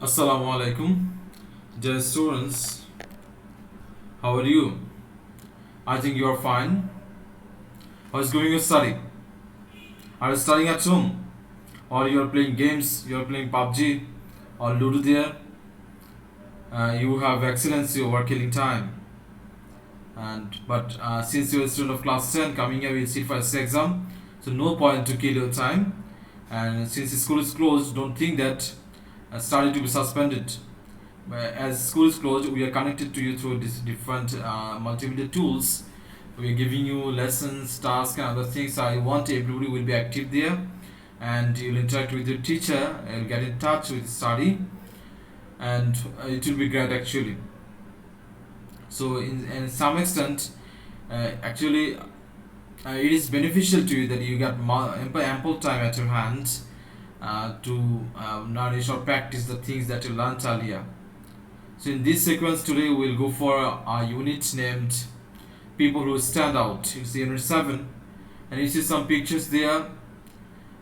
Assalamu alaikum, dear students. How are you? I think you are fine. How is going your study? Are you studying at home? Or you are playing games? You are playing PUBG or Ludo there? You have excellency over killing time. But since you are a student of class 10 coming here, we'll sit for a exam. So no point to kill your time. And since the school is closed, don't think that study to be suspended. As school is closed, we are connected to you through these different multimedia tools. We are giving you lessons, tasks, and other things. I want everybody will be active there, and you'll interact with your teacher. You'll get in touch with study, and it will be great actually. So, in some extent, actually, it is beneficial to you that you get ample time at your hand to nourish or practice the things that you learned earlier. So in this sequence today we'll go for a unit named People Who Stand Out. It's unit 7 and you see some pictures there,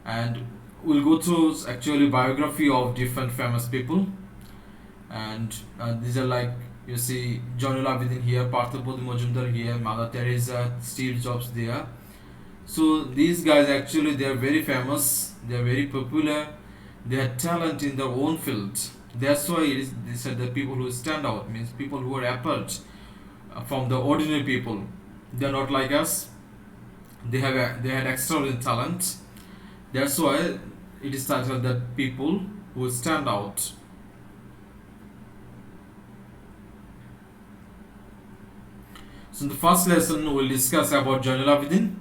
and we'll go through actually biography of different famous people, and these are like you see Johnny Abidin here, Parthapati Majumdar here, Mother Teresa, Steve Jobs there. So these guys actually they are very famous, they are very popular, they have talent in their own field. That's why these are the people who stand out, means people who are apart from the ordinary people. They are not like us. They had extraordinary talent. That's why it is titled that people who stand out. So in the first lesson we'll discuss about Johnny Abidin.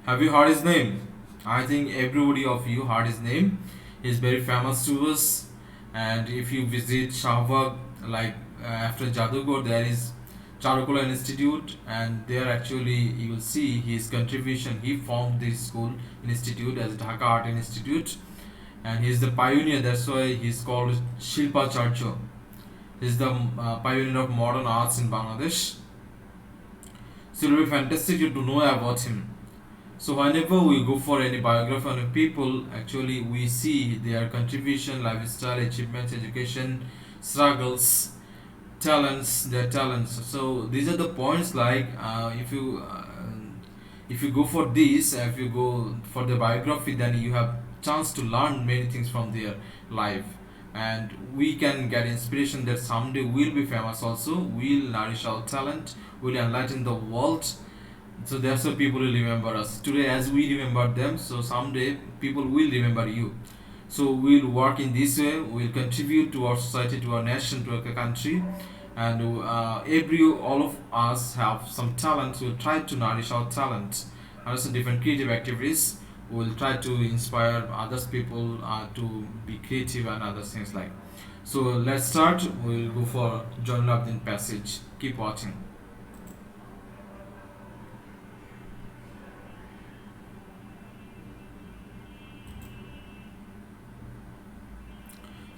Have you heard his name? I think everybody of you heard his name. He's very famous to us. And if you visit Shahbag, like after Jadughar, there is Charukula Institute, and there actually you will see his contribution. He formed this school institute as Dhaka Art Institute, and he is the pioneer. That's why he's called Shilpa Charcho. He's the pioneer of modern arts in Bangladesh. So it will be fantastic to know about him. So whenever we go for any biography on a people, actually we see their contribution, lifestyle, achievements, education, struggles, talents, their talents. So these are the points. Like if you go for this, if you go for the biography, then you have chance to learn many things from their life, and we can get inspiration that someday we'll be famous. Also, we'll nourish our talent, we'll enlighten the world, so that's why people will remember us today as we remember them. So someday people will remember you. So we'll work in this way. We'll contribute to our society, to our nation, to our country, and every all of us have some talent. We'll try to nourish our talent. And also different creative activities. We'll try to inspire others people to be creative and other things like. So let's start. We'll go for John Abdin passage. Keep watching.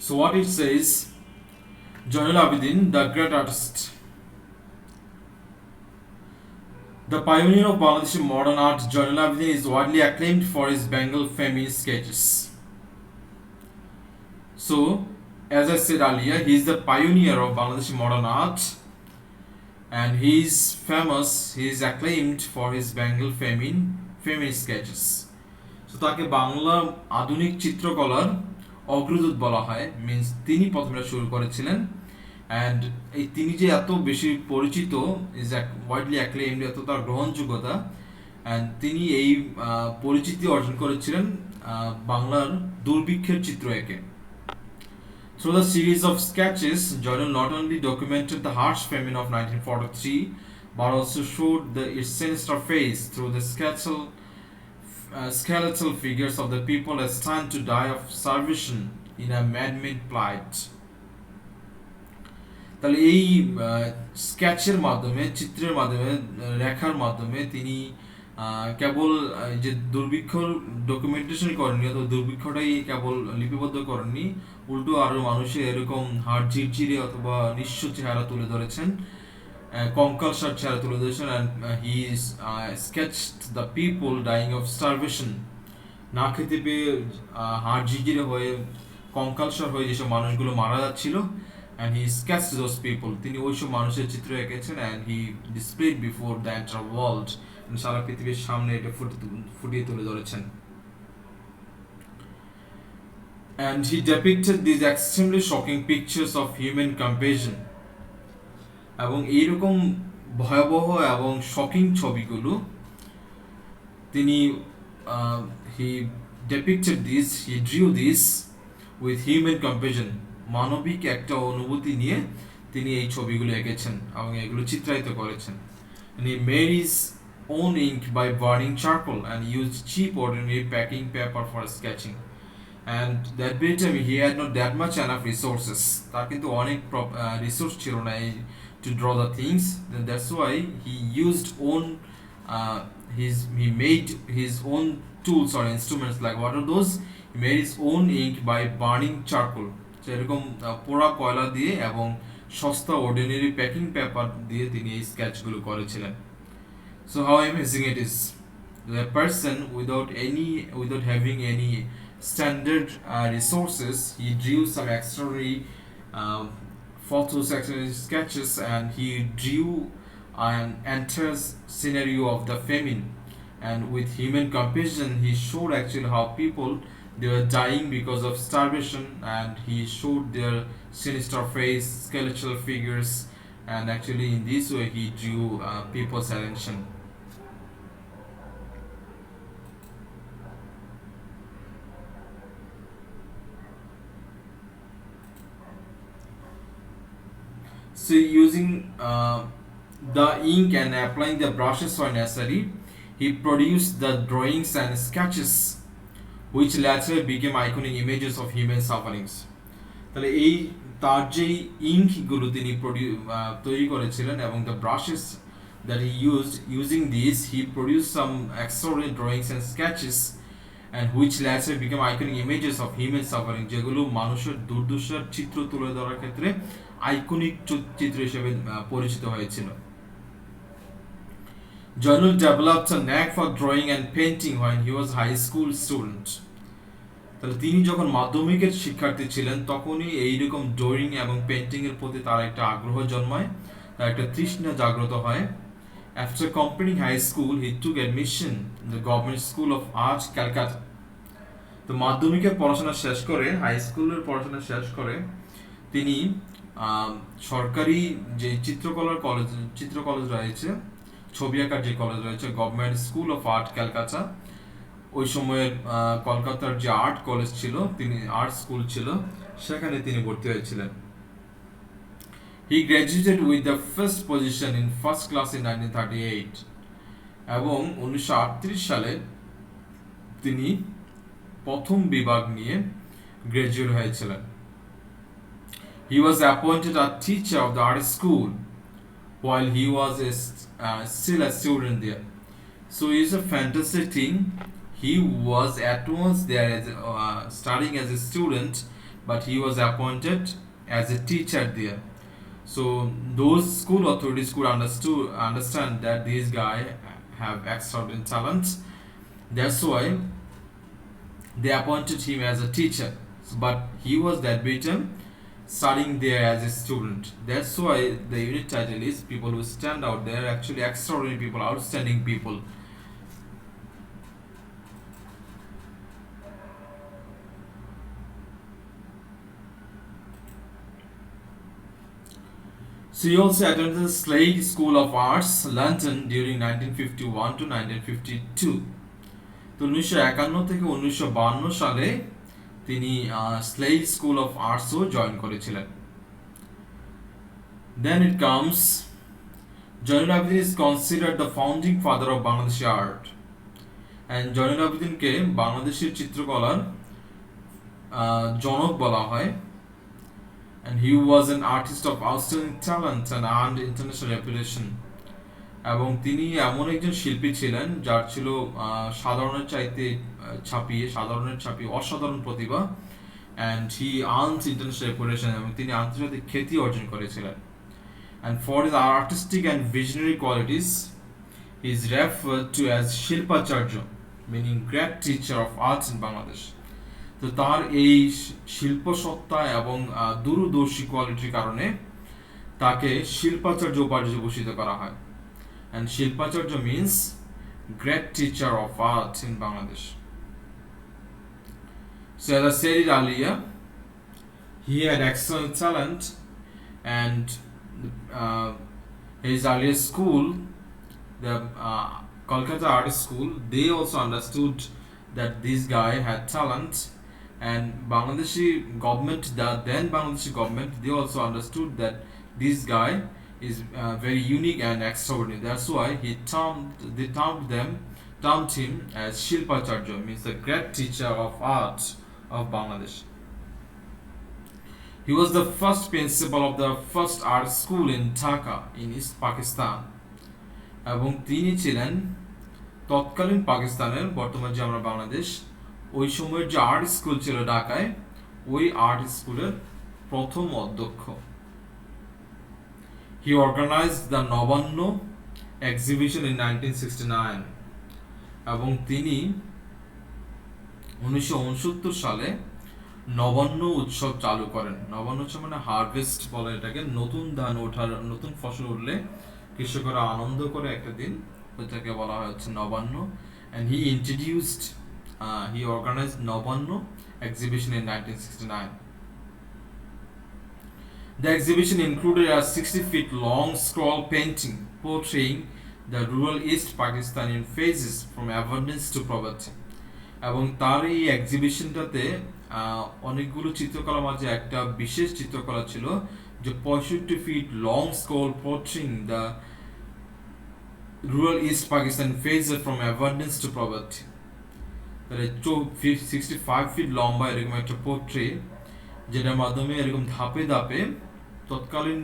So what it says, Johnul Abidin, the great artist, the pioneer of Bangladeshi modern art, Johnul Abidin is widely acclaimed for his Bengal feminist sketches. So, as I said earlier, he is the pioneer of Bangladeshi modern art, and he is famous, he is acclaimed for his Bengal feminist sketches. So তাকে বাংলা আধুনিক চিত্রকলার অগ্রদূত বলা হয়, means তিনি প্রথমে শুরু করেছিলেন, and এই তিনি যে এত বেশি পরিচিত, ইজ ওয়াইডলি অ্যাক্লেমড, এত তার গ্রহণযোগ্যতা, অ্যান্ড তিনি এই পরিচিতি অর্জন করেছিলেন বাংলার দুর্ভিক্ষের চিত্র এঁকে. Through the series of sketches, Joynal not only documented the harsh famine of 1943, but also showed its sinister face through the skeletal figures of the people destined to die of starvation in a man-made plight. তাহলে এই স্কেচের মাধ্যমে, চিত্রের মাধ্যমে, রেখার মাধ্যমে তিনি কেবল যে দুর্ভিক্ষর documentation করেননি, অথবা দুর্ভিক্ষটাই কেবল লিপিবদ্ধ করেননি, উল্টো আরও মানুষের এরকম হাড় ঝিরঝিরে অথবা নিঃস্ব চেহারা তুলে ধরেছেন, কঙ্কালসার চেহারা তুলে ধরেছেন, and he sketched the people dying of starvation, না খেতে পেয়ে হাড় ঝিরঝিরে হয়ে কঙ্কালসার হয়ে যেসব মানুষগুলো মারা যাচ্ছিল, and he sketched those people. তিনি ওইসব মানুষের চিত্র এঁকেছেন and he displayed before the entire world. সারা পৃথিবীর সামনে এটা ফুটিয়ে তুলে ধরেছেন. And he depicted these extremely shocking pictures of human compassion. এবং এইরকম ভয়াবহ এবং শকিং ছবিগুলো তিনি he depicted this, he drew this with human compassion. মানবিক একটা অনুভূতি নিয়ে তিনি এই ছবিগুলো এঁকেছেন এবং এগুলো চিত্রায়িত করেছেন. And he made his own ink by burning charcoal and used cheap ordinary packing paper for sketching. And that time he had not that much enough resources. তার কিন্তু অনেক রিসোর্স ছিল না to draw the things. Then that's why he used he made his own tools or instruments. Like what are those? He made his own ink by burning charcoal. So এরকম পোড়া কয়লা দিয়ে এবং সস্তা অর্ডিনারি প্যাকিং পেপার দিয়ে তিনি এই স্কেচগুলো করেছিলেন. So how amazing it is. The person without having any standard resources, he drew some extraordinary photos, extraordinary sketches, and he drew an entire scenario of the famine. And with human compassion, he showed actually how people, they were dying because of starvation, and he showed their sinister face, skeletal figures, and actually in this way he drew people's attention. So using the ink and applying the brushes where necessary, he produced the drawings and sketches which later became iconic images of human sufferings. তাহলে এই তার যেই ইঙ্কগুলো তিনি তৈরি করেছিলেন এবং the brushes that he used, using these he produced some extraordinary drawings and sketches and which later became iconic images of human suffering, যেগুলো মানুষের দুর্দশার চিত্র তুলে ধরার ক্ষেত্রে আইকনিক চিত্র হিসেবে পরিচিত হয়েছিল. Jainul developed a knack for drawing and painting when he was high school student. তাহলে তিনি যখন মাধ্যমিকের শিক্ষার্থী ছিলেন তখনই এইরকম ড্রয়িং এবং পেন্টিং এর প্রতি তার একটা আগ্রহ জন্মায়, তার একটা তৃষ্ণা জাগ্রত হয়. After completing high school, he took admission in the Government School of Art, Calcutta. তো মাধ্যমিকের পড়াশোনা শেষ করে, হাই স্কুলের পড়াশোনা শেষ করে তিনি সরকারি যে চিত্র কলেজ রয়েছে, ছবি আঁকার যে কলেজ রয়েছে, government school of art Calcutta, ওই সময়ের কলকাতার যে আর্ট কলেজ ছিল, তিনি আর্ট স্কুল ছিল, সেখানে তিনি ভর্তি হয়েছিলেন. He graduated with the first position in first class in 1938 এবং 1938 সালে তিনি প্রথম বিভাগ নিয়ে গ্রাজুয়েট হয়েছিলেন. He was appointed a teacher of the art school while he was still a student there. So it's a fantastic thing. He was at once there as studying as a student, but he was appointed as a teacher there. So those school authorities could understand that this guy have extraordinary talent. That's why they appointed him as a teacher. But he was that beaten studying there as a student. That's why the unit title is people who stand out. They are actually extraordinary people, outstanding people. So he also attended the Slade School of Arts, London during 1951 to 1952. তো 1951 থেকে 1952 সালে তিনি স্লেড school of আর্টসও join করেছিলেন. Then it comes, Jainul Abidin is considered the founding father of Bangladeshi art. And Jainul Abidinকে বাংলাদেশের চিত্রকলার জনক বলা হয়. And he was an artist of outstanding talent and earned international reputation. এবং তিনি এমন একজন শিল্পী ছিলেন যার ছিল সাধারণের ছাপিয়ে অসাধারণ প্রতিভা, and he earned international reputation, এবং তিনি আন্তর্জাতিক খ্যাতি অর্জন করেছিলেন. And for his artistic and visionary qualities, he is referred to as Shilpacharya, meaning great teacher of arts in Bangladesh. তো তার এই শিল্পসত্তা এবং দূরদর্শী কোয়ালিটির কারণে তাকে শিল্পাচার্য উপাধিতে ভূষিত করা হয়। And Shilpacharya means great teacher of art in Bangladesh. So as I said it earlier, he had excellent talent, and uh, his earlier school, the Kolkata Art School, they also understood that this guy had talent, and Bangladeshi government, the then Bangladeshi government, they also understood that this guy is very unique and extraordinary. That's why they termed him as Shilpacharya, means the great teacher of art of Bangladesh. He was the first principal of the first art school in Dhaka in East Pakistan. এবং তিনি ছিলেন তৎকালীন পাকিস্তানের, বর্তমান যে আমরা বাংলাদেশ, ওই সময়ের যে আর্ট স্কুল ছিল ঢাকায়, ওই আর্ট স্কুলের প্রথম অধ্যক্ষ। He organized the Nabanno exhibition in 1969 এবং তিনি 1969 সালে নবান্ন উৎসব চালু করেন। নবান্ন উৎসব মানে হারভেস্ট বলে এটাকে, নতুন ধান ওঠার, নতুন ফসল উঠলে কৃষকরা আনন্দ করে একটা দিন, ওইটাকে বলা হয় হচ্ছে Nabanna. and he organized Nabanno exhibition in 1969. The exhibition included a 60-feet long scroll painting portraying the rural East Pakistan in phases from abundance to poverty. এবং তার এই এক্সিবিশনটাতে অনেকগুলো চিত্রকলার মাঝে একটা বিশেষ চিত্রকলা ছিল, যে 65 feet long scroll portraying the rural East Pakistan phases from abundance to poverty. তাহলে 65 ফিট লম্বা এরকম একটা পোর্ট্রে, যেটার মাধ্যমে এরকম ধাপে ধাপে তৎকালীন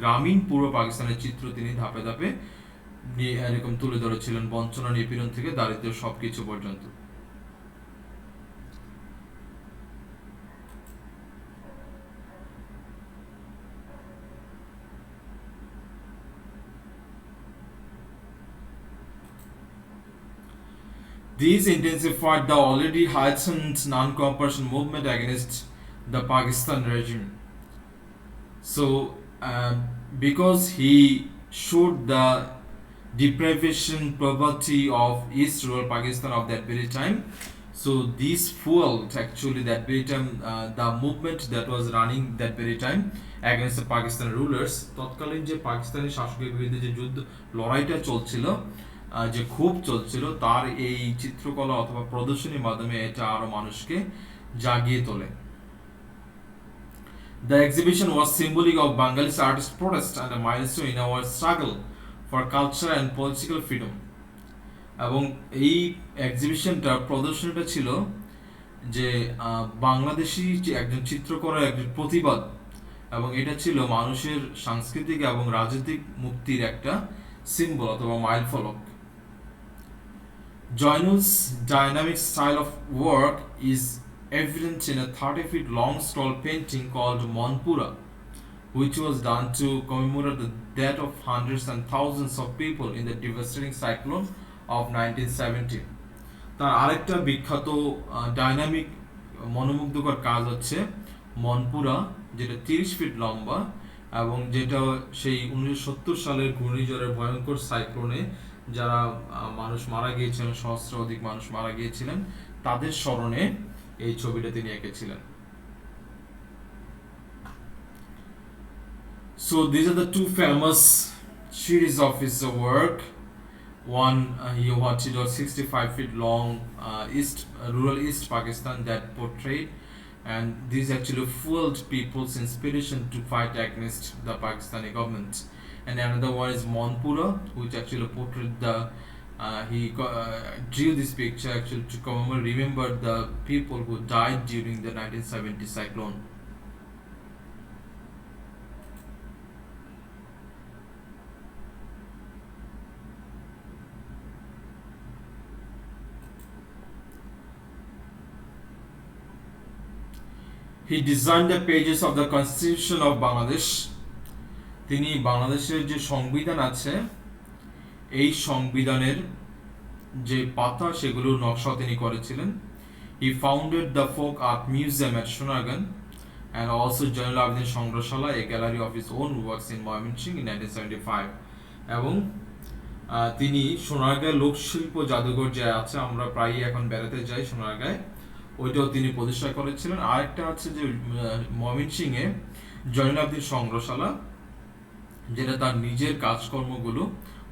গ্রামীণ পূর্ব পাকিস্তানের চিত্র তিনি ধাপে ধাপে এরকম তুলে ধরেছিলেন, বঞ্চনা, নিপীড়ন থেকে দারিদ্র্য সবকিছু পর্যন্ত। These intensified the already heightened non-cooperation movement against the Pakistan regime. So, because he showed the deprivation, poverty of East rural Pakistan of that very time, so this fueled actually that very time the movement that was running that very time against the Pakistan rulers. তৎকালীন যে পাকিস্তানি শাসকের বিরুদ্ধে যে যুদ্ধ লড়াইটা চলছিল, যে ক্ষোভ চলছিল, তার এই চিত্রকলা অথবা প্রদর্শনীর মাধ্যমে এটা আরো মানুষকে জাগিয়ে তোলে। The exhibition was symbolic of Bengali artist protest and a milestone in our struggle for culture and political freedom. এবং এই এক্সিবিশনটা, প্রদর্শনীটা ছিল যে বাংলাদেশি যে একজন চিত্রকরের একজন প্রতিবাদ, এবং এটা ছিল মানুষের সাংস্কৃতিক এবং রাজনৈতিক মুক্তির একটা সিম্বল অথবা মাইলফলক। Joinul's dynamic style of work is evident in a 30-feet long scroll painting called Monpura, which was done to commemorate the death of hundreds and thousands of people in the devastating cyclone of 1970. তার আরেকটা বিখ্যাত dynamic মনোমুগ্ধকর কাজ হচ্ছে মনপুরা, যেটা 30 fit লম্বা এবং যেটা সেই 1970 সালের ঘূর্ণিঝড়ের ভয়ঙ্কর সাইক্লোনে যারা মানুষ মারা গিয়েছিলেন, সহস্র অধিক মানুষ মারা গিয়েছিলেন, তাদের স্মরণে এই ছবিটা তিনি এঁকেছিলেন। So these are the two famous series of his work. One, he wanted a 65 feet long rural East Pakistan that portrayed, and this actually fueled people's inspiration to fight against the Pakistani government. And another one is Monpura, which actually portrayed he drew this picture actually to remember the people who died during the 1970 cyclone. He designed the pages of the Constitution of Bangladesh. তিনি বাংলাদেশের যে সংবিধান আছে, এই সংবিধানের যে পাতা সেগুলোর নকশা তিনি করেছিলেন। He founded the Folk Art Museum at Shonagan and also Jainul Abidin সংগ্রহশালা, a gallery of his own works in Mymensingh in 1975. এবং তিনি সোনারগাঁয় লোকশিল্প জাদুঘর যে আছে, আমরা প্রায়ই এখন বেড়াতে যাই সোনারগাঁয়, ওইটাও তিনি প্রতিষ্ঠা করেছিলেন। আরেকটা আছে যে ময়মনসিংহে জয়নুল আবদিন সংগ্রহশালা, যেটা তার নিজের কাজকর্মগুলো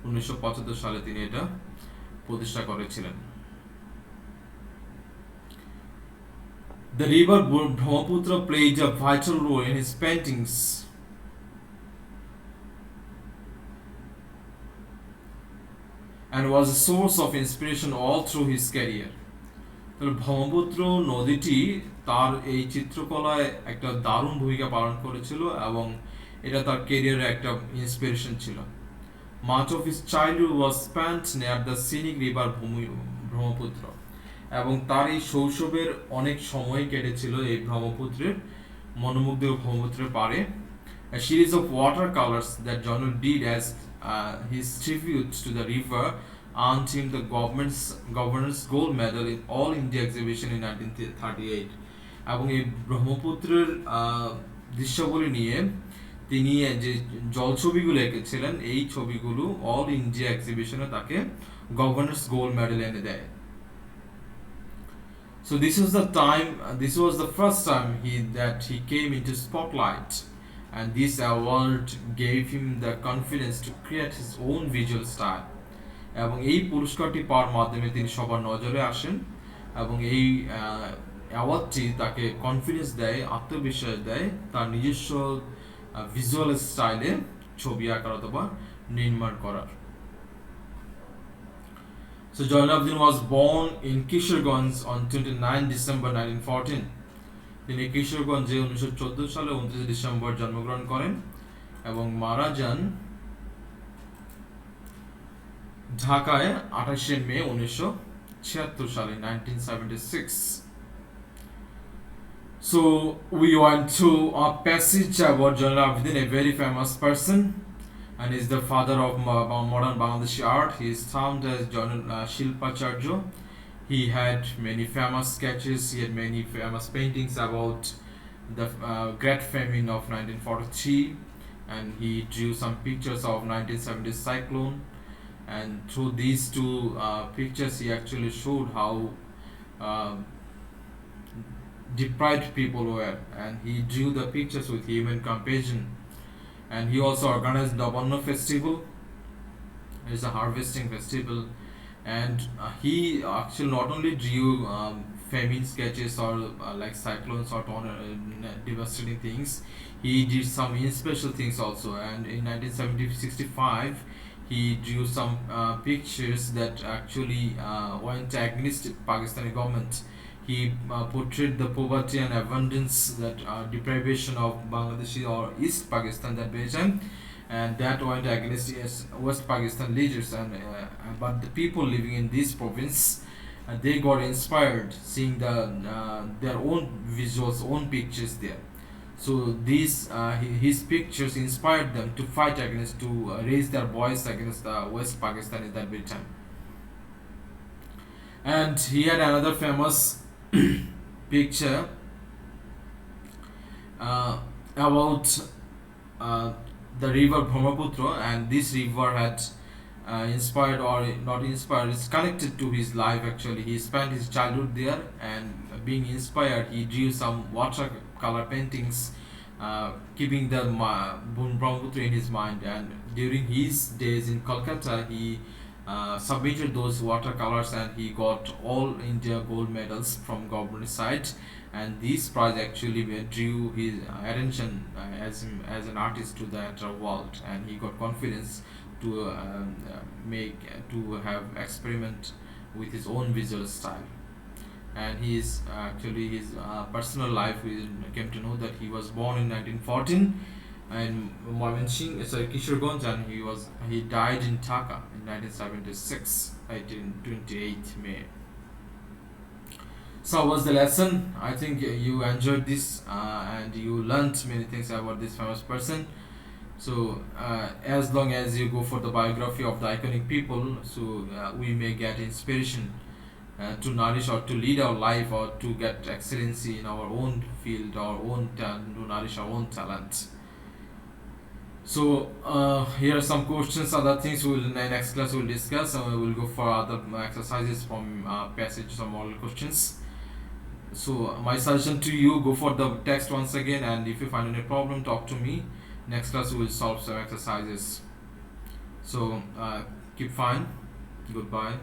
1975 সালে তিনি এটা প্রতিষ্ঠা করেছিলেন। The river Brahmaputra played a vital role in his paintings and was a source of inspiration all through his career. Brahmaputra নদীটি তার এই চিত্রকলায় একটা দারুণ ভূমিকা পালন করেছিল এবং এটা তার ক্যারিয়ারে একটা ইন্সপিরেশন ছিল। Much of his childhood was spent near the scenic river Brahmaputra, এবং তার এই শৈশবের অনেক সময় কেটেছিল এই ব্রহ্মপুত্রের মনোমুগ্ধকর ব্রহ্মপুত্রের পাড়ে। A series of watercolors that Jainul did as his tribute to the river earned him the governor's gold medal in All India exhibition in 1938. এবং এই ব্রহ্মপুত্রের দৃশ্যগুলি নিয়ে তিনি যে জলছবিগুলো এঁকেছিলেন, এই ছবিগুলো অল ইন্ডিয়া এক্সিবিশনে তাকে গভর্নর্স গোল্ড মেডেল এনে দেয়। So this was the first time that he came into spotlight, and this award gave him the confidence to create his own visual style. এবং এই পুরস্কারটি পাওয়ার মাধ্যমে তিনি সবার নজরে আসেন, এবং এই অ্যাওয়ার্ডটি তাকে কনফিডেন্স দেয়, আত্মবিশ্বাস দেয় তার নিজস্ব ভিজুয়াল স্টাইলে ছবি আঁকার অথবা নির্মাণ করার। So Jainul Abidin was born in Kishoreganj on 29 December 1914. তিনি কিশোরগঞ্জে 1914 সালে 29 ডিসেম্বর জন্মগ্রহণ করেন এবং মারা যান ঢাকায় 28 মে 1976 সালে 1976. So we went to a passage about Jainul Abidin, a very famous person, and is the father of modern Bangladeshi art. He is termed as Jainul Shilpacharya. He had many famous sketches, he had many famous paintings about the Great Famine of 1943, and he drew some pictures of 1970 cyclone, and through these two pictures he actually showed how deprived people were, and he drew the pictures with human compassion. And he also organized the Nabanna festival. It's a harvesting festival, and he actually not only drew famine sketches or like cyclones or devastating things, he did some special things also. And in 1965 he drew some pictures that actually went against Pakistani government. He portrayed the poverty and abundance, that deprivation of Bangladeshi or East Pakistan that very time, and that went against West Pakistan leaders. And but the people living in this province, they got inspired seeing their own visuals, own pictures there. So these his pictures inspired them to fight against, to raise their voice against West Pakistan at that very time. And he had another famous picture about the river Brahmaputra, and this river had inspired, or not inspired, it's connected to his life actually. He spent his childhood there, and being inspired he drew some watercolor paintings keeping the Brahmaputra in his mind. And during his days in Kolkata he submitted those watercolors, and he got all India gold medals from government side, and this prize actually drew his attention as an artist to the entire world, and he got confidence to have experiment with his own visual style. And his personal life, we came to know that he was born in 1914 in Kishoreganj, and he died in Dhaka in 1976, 28 May. So what's the lesson? I think you enjoyed this and you learned many things about this famous person. So as long as you go for the biography of the iconic people, so we may get inspiration to nourish or to lead our life or to get excellency in our own field, our own talent, to nourish our own talent. So here are some questions, other things we will in the next class we will discuss, and we will go for other exercises from passages or model questions. So my suggestion to you, go for the text once again, and if you find any problem, talk to me. Next class we will solve some exercises. So keep fine. Goodbye.